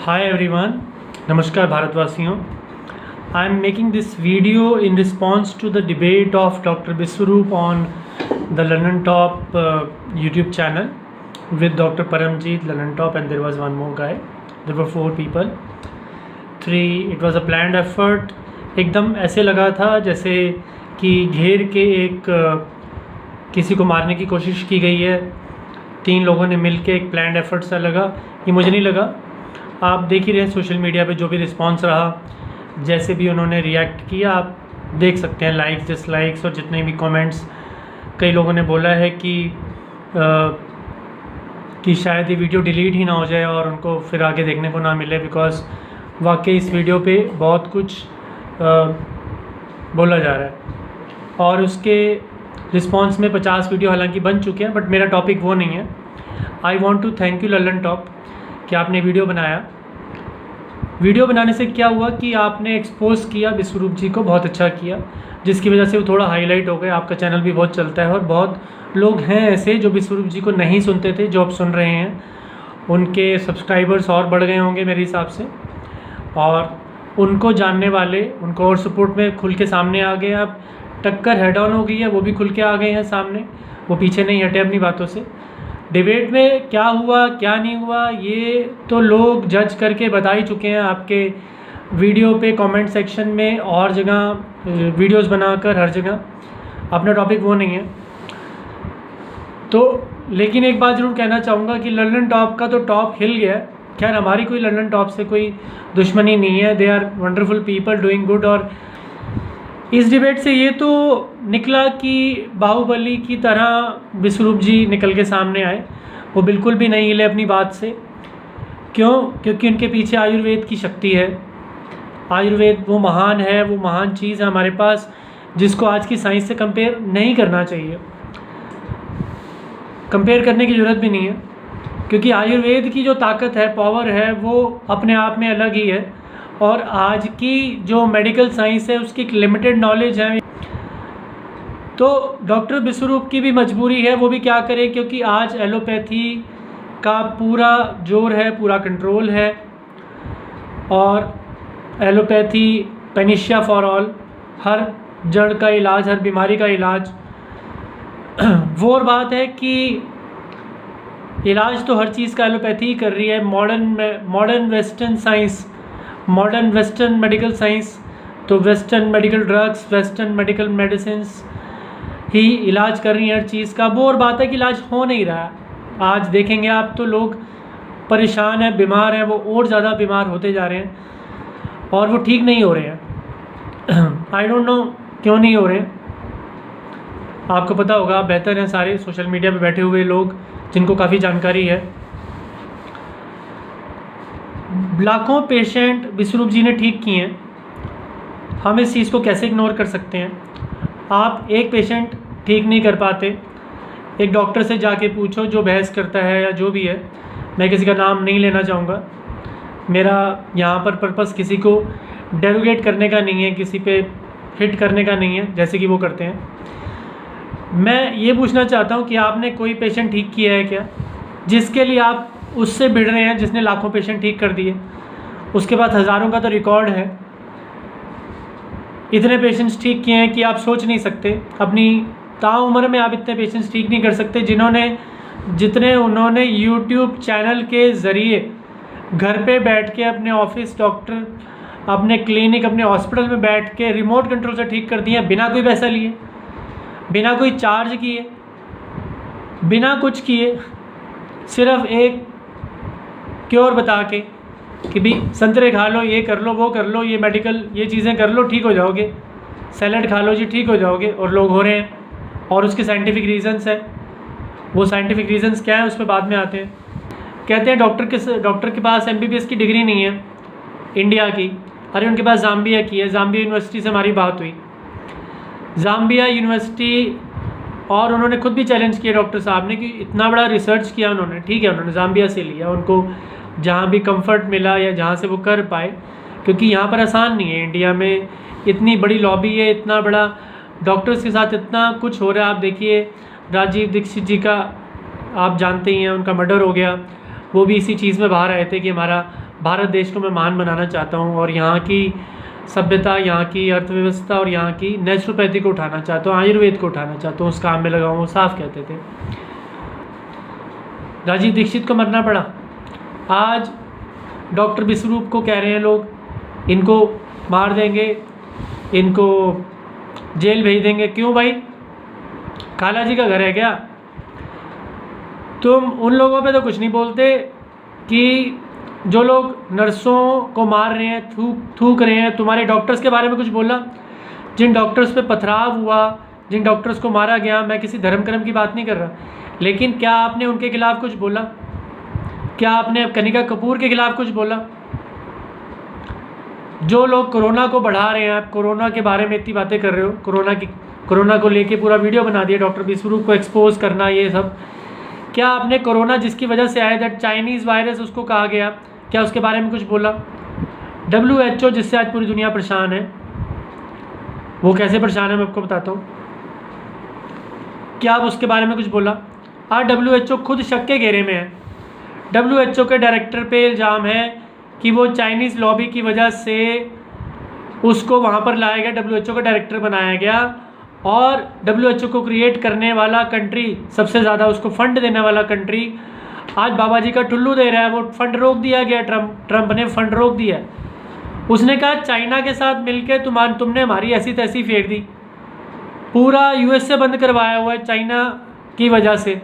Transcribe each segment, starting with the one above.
Hi everyone, Namaskar भारतवासियों. I am making this video in response to the debate of Dr. Biswaroop on the London Top YouTube channel with Dr. Paramjeet London Top, and there was one more guy. There were 4 people. 3. It was a planned effort. एकदम ऐसे लगा था जैसे कि घेर के किसी को मारने की कोशिश की गई है. 3 लोगों ने मिल के एक प्लान्ड एफर्ट सा लगा. ये मुझे नहीं लगा. आप देख ही रहे हैं सोशल मीडिया पे जो भी रिस्पांस रहा, जैसे भी उन्होंने रिएक्ट किया आप देख सकते हैं, लाइक्स डिसलाइक्स और जितने भी कमेंट्स. कई लोगों ने बोला है कि शायद ये वीडियो डिलीट ही ना हो जाए और उनको फिर आगे देखने को ना मिले, बिकॉज़ वाकई इस वीडियो पे बहुत कुछ बोला जा रहा है. और उसके रिस्पांस में 50 वीडियो हालांकि बन चुके हैं, बट मेरा टॉपिक वो नहीं है. I want to thank you Lallantop कि आपने वीडियो बनाया. वीडियो बनाने से क्या हुआ कि आपने एक्सपोज किया बिस्वरूप जी को, बहुत अच्छा किया, जिसकी वजह से वो थोड़ा हाईलाइट हो गए. आपका चैनल भी बहुत चलता है और बहुत लोग हैं ऐसे जो बिस्वरूप जी को नहीं सुनते थे, जो अब सुन रहे हैं. उनके सब्सक्राइबर्स और बढ़ गए होंगे मेरे हिसाब से, और उनको जानने वाले उनको और सपोर्ट में खुल के सामने आ गए. अब टक्कर हेड ऑन हो गई है, वो भी खुल के आ गए हैं सामने, वो पीछे नहीं हटे अपनी बातों से. डिबेट में क्या हुआ क्या नहीं हुआ ये तो लोग जज करके बता ही चुके हैं आपके वीडियो पे, कमेंट सेक्शन में और जगह वीडियोस बनाकर हर जगह. अपना टॉपिक वो नहीं है. तो लेकिन एक बात ज़रूर कहना चाहूँगा कि लंदन टॉप का तो टॉप हिल गया. खैर हमारी कोई लंदन टॉप से कोई दुश्मनी नहीं है. They are wonderful people doing good. और इस डिबेट से ये तो निकला कि बाहुबली की तरह बिस्वरूप जी निकल के सामने आए. वो बिल्कुल भी नहीं हिले अपनी बात से. क्यों? क्योंकि उनके पीछे आयुर्वेद की शक्ति है. आयुर्वेद वो महान है, वो महान चीज़ है हमारे पास, जिसको आज की साइंस से कंपेयर नहीं करना चाहिए. कंपेयर करने की ज़रूरत भी नहीं है, क्योंकि आयुर्वेद की जो ताकत है, पावर है, वो अपने आप में अलग ही है. और आज की जो मेडिकल साइंस है उसकी एक लिमिटेड नॉलेज है. तो डॉक्टर बिस्वरूप की भी मजबूरी है, वो भी क्या करें, क्योंकि आज एलोपैथी का पूरा जोर है, पूरा कंट्रोल है. और एलोपैथी पेनिशिया फॉर ऑल, हर जड़ का इलाज, हर बीमारी का इलाज. वो और बात है कि इलाज तो हर चीज़ का एलोपैथी ही कर रही है. Modern western science, modern western medical science, तो western medical drugs, western medical medicines ही इलाज कर रही हैं हर चीज़ का. वो और बात है कि इलाज हो नहीं रहा है. आज देखेंगे आप तो लोग परेशान हैं, बीमार हैं, वो और ज़्यादा बीमार होते जा रहे हैं और वो ठीक नहीं हो रहे हैं. आई डोंट नो क्यों नहीं हो रहे हैं. आपको पता होगा, आप बेहतर हैं सारे सोशल मीडिया पे बैठे हुए लोग जिनको काफ़ी जानकारी है. लाखों पेशेंट बिस्वरूप जी ने ठीक किए हैं. हम इस चीज़ को कैसे इग्नोर कर सकते हैं? आप एक पेशेंट ठीक नहीं कर पाते, एक डॉक्टर से जाके पूछो जो बहस करता है या जो भी है. मैं किसी का नाम नहीं लेना चाहूँगा. मेरा यहाँ पर पर्पस किसी को डेरोगेट करने का नहीं है, किसी पे हिट करने का नहीं है जैसे कि वो करते हैं. मैं ये पूछना चाहता हूँ कि आपने कोई पेशेंट ठीक किया है क्या, जिसके लिए आप उससे भिड़ रहे हैं जिसने लाखों पेशेंट ठीक कर दिए? उसके बाद हज़ारों का तो रिकॉर्ड है. इतने पेशेंट्स ठीक किए हैं कि आप सोच नहीं सकते. अपनी ताउम्र में आप इतने पेशेंट्स ठीक नहीं कर सकते जितने उन्होंने यूट्यूब चैनल के ज़रिए घर पे बैठ के अपने ऑफिस, डॉक्टर, अपने क्लिनिक, अपने हॉस्पिटल में बैठ के रिमोट कंट्रोल से ठीक कर दिए, बिना कोई पैसा लिए, बिना कोई चार्ज किए, बिना कुछ किए, सिर्फ एक क्योर बता के कि भी संतरे खा लो, ये कर लो, वो कर लो, ये मेडिकल ये चीज़ें कर लो, ठीक हो जाओगे. सैलड खा लो जी, ठीक हो जाओगे. और लोग हो रहे हैं. और उसके साइंटिफिक रीजंस है. वो साइंटिफिक रीजंस क्या है उस पर बाद में आते हैं. कहते हैं डॉक्टर के पास MBBS की डिग्री नहीं है इंडिया की. अरे उनके पास जाम्बिया की है. जाम्बिया यूनिवर्सिटी से हमारी बात हुई. जाम्बिया यूनिवर्सिटी, और उन्होंने खुद भी चैलेंज किया डॉक्टर साहब ने कि इतना बड़ा रिसर्च किया उन्होंने. ठीक है, उन्होंने जाम्बिया से लिया, उनको जहाँ भी कंफर्ट मिला या जहाँ से वो कर पाए, क्योंकि यहाँ पर आसान नहीं है. इंडिया में इतनी बड़ी लॉबी है, इतना बड़ा डॉक्टर्स के साथ इतना कुछ हो रहा है. आप देखिए राजीव दीक्षित जी का आप जानते ही हैं, उनका मर्डर हो गया. वो भी इसी चीज़ में बाहर आए थे कि हमारा भारत देश को मैं महान बनाना चाहता हूँ और यहाँ की सभ्यता, यहाँ की अर्थव्यवस्था और यहाँ की नेचुरोपैथी को उठाना चाहता हूँ, आयुर्वेद को उठाना चाहता हूँ, उस काम में लगा हूँ, वो साफ कहते थे। राजीव दीक्षित को मरना पड़ा। आज डॉक्टर विश्वरूप को कह रहे हैं लोग इनको मार देंगे, इनको जेल भेज देंगे। क्यों भाई? काला जी का घर है क्या? तुम उन लोगों पे तो कुछ नहीं बोलते कि जो लोग नर्सों को मार रहे हैं, थूक रहे हैं। तुम्हारे डॉक्टर्स के बारे में कुछ बोला? जिन डॉक्टर्स पे पथराव हुआ, जिन डॉक्टर्स को मारा गया, मैं किसी धर्म कर्म की बात नहीं कर रहा, लेकिन क्या आपने उनके खिलाफ कुछ बोला? क्या आपने कनिका कपूर के खिलाफ कुछ बोला? जो लोग कोरोना को बढ़ा रहे हैं, आप कोरोना के बारे में इतनी बातें कर रहे हो, कोरोना को लेके पूरा वीडियो बना दिया, डॉक्टर विश्वरूप को एक्सपोज करना, ये सब। क्या आपने कोरोना जिसकी वजह से आया, दैट चाइनीज़ वायरस उसको कहा गया, क्या उसके बारे में कुछ बोला? WHO जिससे आज पूरी दुनिया परेशान है, वो कैसे परेशान है मैं आपको बताता हूँ। क्या आप उसके बारे में कुछ बोला? आज WHO खुद शक के घेरे में है। WHO के डायरेक्टर पे इल्ज़ाम है कि वो चाइनीज़ लॉबी की वजह से उसको वहाँ पर लाया गया, WHO का डायरेक्टर बनाया गया, और WHO को क्रिएट करने वाला कंट्री, सबसे ज़्यादा उसको फंड देने वाला कंट्री आज बाबा जी का टुल्लू दे रहा है। वो फंड रोक दिया गया, ट्रंप ने फंड रोक दिया। उसने कहा चाइना के साथ मिलकर तुमने हमारी ऐसी तैसी फेर दी, पूरा US से बंद करवाया हुआ है चाइना की वजह से,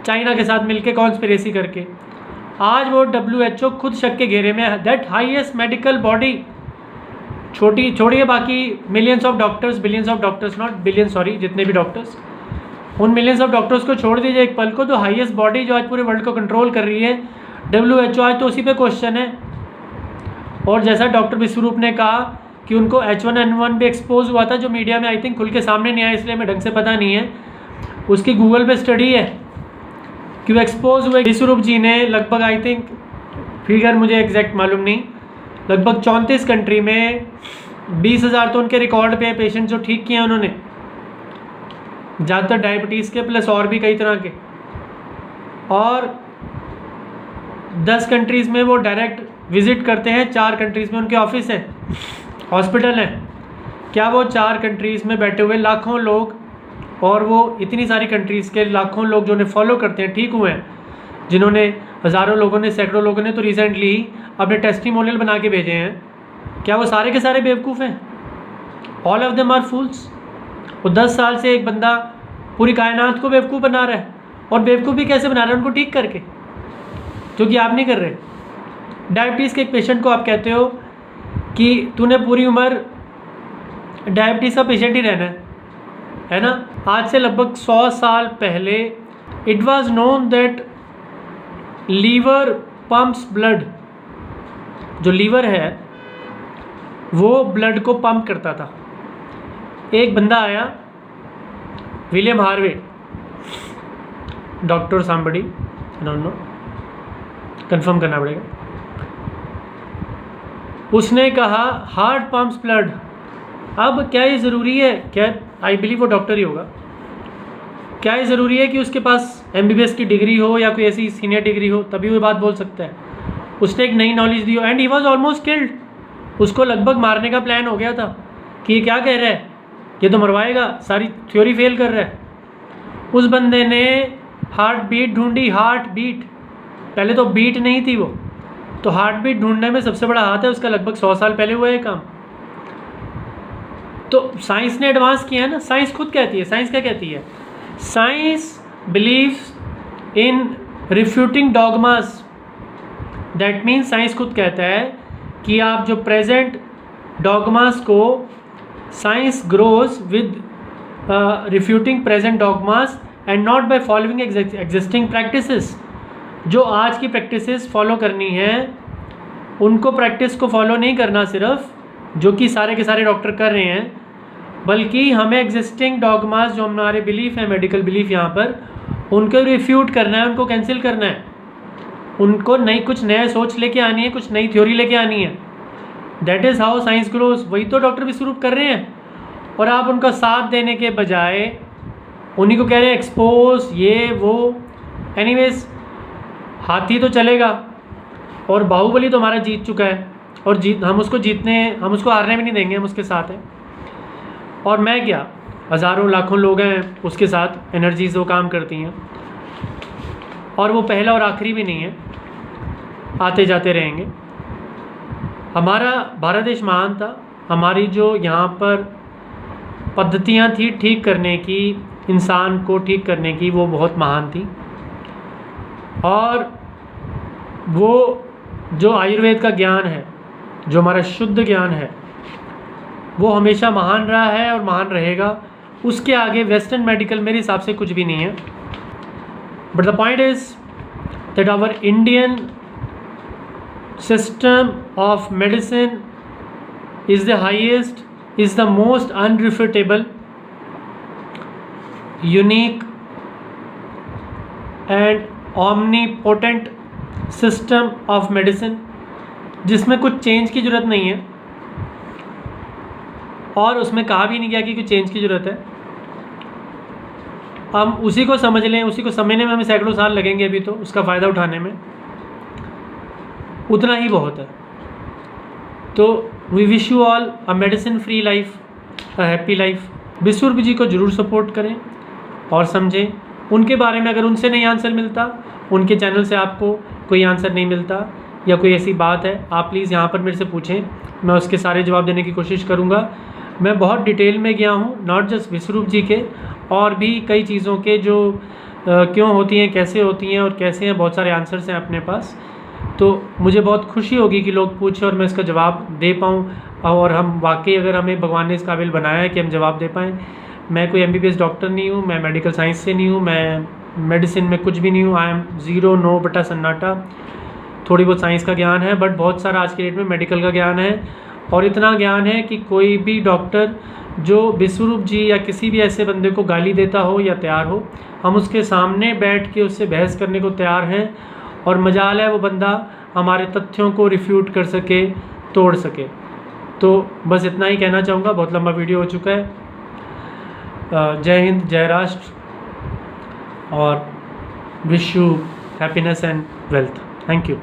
चाइना के साथ मिलकर कॉन्स्पिरेसी करके। आज वो WHO खुद शक के घेरे में है। दैट हाईएस्ट मेडिकल बॉडी, छोड़िए बाकी millions of doctors, billions of doctors, not billion, sorry, जितने भी डॉक्टर्स, उन मिलियंस ऑफ डॉक्टर्स को छोड़ दीजिए एक पल को, तो हाईएस्ट बॉडी जो आज पूरे वर्ल्ड को कंट्रोल कर रही है WHO, आज तो उसी पे क्वेश्चन है। और जैसा डॉक्टर विश्वरूप ने कहा कि उनको H1N1 भी एक्सपोज हुआ था, जो मीडिया में आई थिंक खुल के सामने नहीं आया, इसलिए मैं ढंग से पता नहीं है, उसकी गूगल पे स्टडी है कि वो एक्सपोज हुए। विश्वरूप जी ने लगभग, आई थिंक फिगर मुझे एग्जैक्ट मालूम नहीं, लगभग 34 कंट्री में 20,000 तो उनके रिकॉर्ड पे है पेशेंट जो ठीक किए हैं उन्होंने, ज़्यादातर डायबिटीज़ के प्लस और भी कई तरह के। और 10 कंट्रीज़ में वो डायरेक्ट विज़िट करते हैं, 4 कंट्रीज़ में उनके ऑफिस हैं, हॉस्पिटल हैं। क्या वो 4 कंट्रीज़ में बैठे हुए लाखों लोग, और वो इतनी सारी कंट्रीज़ के लाखों लोग जो उन्हें फॉलो करते हैं, ठीक हुए हैं, जिन्होंने हज़ारों लोगों ने, सैकड़ों लोगों ने तो रिसेंटली ही अपने टेस्टिमोनियल बना के भेजे हैं, क्या वो सारे के सारे बेवकूफ़ हैं? All of them are fools. वो 10 साल से एक बंदा पूरी कायनात को बेवकूफ़ बना रहा है, और बेवकूफ़ी कैसे बना रहा है? उनको ठीक करके, जो कि आप नहीं कर रहे। डायबिटीज़ के एक पेशेंट को आप कहते हो कि तूने पूरी उम्र डायबिटीज़ का पेशेंट ही रहना है ना? आज से लगभग 100 साल पहले it was known that liver pumps blood, जो लीवर है वो ब्लड को पंप करता था। एक बंदा आया, William Harvey, doctor somebody, I don't know, confirm करना पड़ेगा, उसने कहा हार्ट पंप्स ब्लड। अब क्या ये ज़रूरी है, क्या, आई बिलीव वो डॉक्टर ही होगा, क्या ये ज़रूरी है कि उसके पास MBBS की डिग्री हो या कोई ऐसी सीनियर डिग्री हो तभी वो बात बोल सकता है? उसने एक नई knowledge the, and he was almost killed. उसको लगभग मारने का प्लान हो गया था कि ये क्या कह रहा है, ये तो मरवाएगा, सारी थ्योरी फेल कर रहा है। उस बंदे ने हार्ट बीट ढूंढी, हार्ट बीट, पहले तो बीट नहीं थी वो, तो हार्ट बीट ढूंढने में सबसे बड़ा हाथ है उसका, लगभग 100 साल पहले हुआ है काम। तो साइंस ने एडवांस किया है ना। साइंस खुद कहती है, साइंस क्या कहती है? Science believes in refuting dogmas. That means science खुद कहता है कि आप जो प्रेजेंट डॉगमास को, science grows with refuting present dogmas and not by following existing practices. जो आज की प्रैक्टिसेस फॉलो करनी है, उनको प्रैक्टिस को फॉलो नहीं करना सिर्फ, जो कि सारे के सारे डॉक्टर कर रहे हैं, बल्कि हमें एग्जिस्टिंग डॉगमास जो हमारे बिलीफ है, मेडिकल बिलीफ यहाँ पर, उनको रिफ्यूट करना है, उनको कैंसिल करना है, उनको नई कुछ नया सोच लेके आनी है, कुछ नई थ्योरी लेके आनी है। That is how science grows. वही तो डॉक्टर विश्वरूप कर रहे हैं, और आप उनका साथ देने के बजाय उन्हीं को कह रहे हैं एक्सपोज, ये वो। एनीवेज, हाथी तो चलेगा, और बाहुबली तो हमारा जीत चुका है, और हम उसको हारने भी नहीं देंगे, हम उसके साथ हैं। और मैं क्या, हज़ारों लाखों लोग हैं उसके साथ, एनर्जीज वो काम करती हैं, और वो पहला और आखिरी भी नहीं है, आते जाते रहेंगे। हमारा भारत देश महान था, हमारी जो यहाँ पर पद्धतियाँ थी ठीक करने की, इंसान को ठीक करने की, वो बहुत महान थी। और वो जो आयुर्वेद का ज्ञान है, जो हमारा शुद्ध ज्ञान है, वो हमेशा महान रहा है और महान रहेगा। उसके आगे वेस्टर्न मेडिकल मेरे हिसाब से कुछ भी नहीं है। But the point is that our Indian system of medicine is the highest, is the most unrefutable, unique and omnipotent system of medicine, जिसमें कुछ चेंज की ज़रूरत नहीं है, और उसमें कहा भी नहीं गया कि कुछ चेंज की ज़रूरत है। हम उसी को समझ लें, उसी को समझने में हमें सैकड़ों साल लगेंगे अभी, तो उसका फ़ायदा उठाने में उतना ही बहुत है। तो we wish you all a medicine free life, a happy life. Vishwaroop ji को ज़रूर सपोर्ट करें और समझें उनके बारे में। अगर उनसे नहीं आंसर मिलता, उनके चैनल से आपको कोई आंसर नहीं मिलता, या कोई ऐसी बात है, आप प्लीज़ यहाँ पर मेरे से पूछें, मैं उसके सारे जवाब देने की कोशिश करूँगा। मैं बहुत डिटेल में गया हूँ, नॉट जस्ट विश्वरूप जी के, और भी कई चीज़ों के जो क्यों होती हैं, कैसे होती हैं और कैसे हैं, बहुत सारे आंसर्स हैं अपने पास। तो मुझे बहुत खुशी होगी कि लोग पूछें और मैं इसका जवाब दे पाऊँ, और हम वाकई, अगर हमें भगवान ने इस काबिल बनाया है कि हम जवाब दे पाएँ। मैं कोई MBBS डॉक्टर नहीं हूँ, मैं मेडिकल साइंस से नहीं हूँ, मैं मेडिसिन में कुछ भी नहीं हूँ। आई एम ज़ीरो, नो बटा सन्नाटा। थोड़ी बहुत साइंस का ज्ञान है, बट बहुत सारा आज के डेट में मेडिकल का ज्ञान है, और इतना ज्ञान है कि कोई भी डॉक्टर जो विश्वरूप जी या किसी भी ऐसे बंदे को गाली देता हो या तैयार हो, हम उसके सामने बैठ के उससे बहस करने को तैयार हैं, और मजाल है वो बंदा हमारे तथ्यों को रिफ्यूट कर सके, तोड़ सके। तो बस इतना ही कहना चाहूँगा, बहुत लंबा वीडियो हो चुका है। जय हिंद, जय राष्ट्र, और wish you happiness and wealth. Thank you.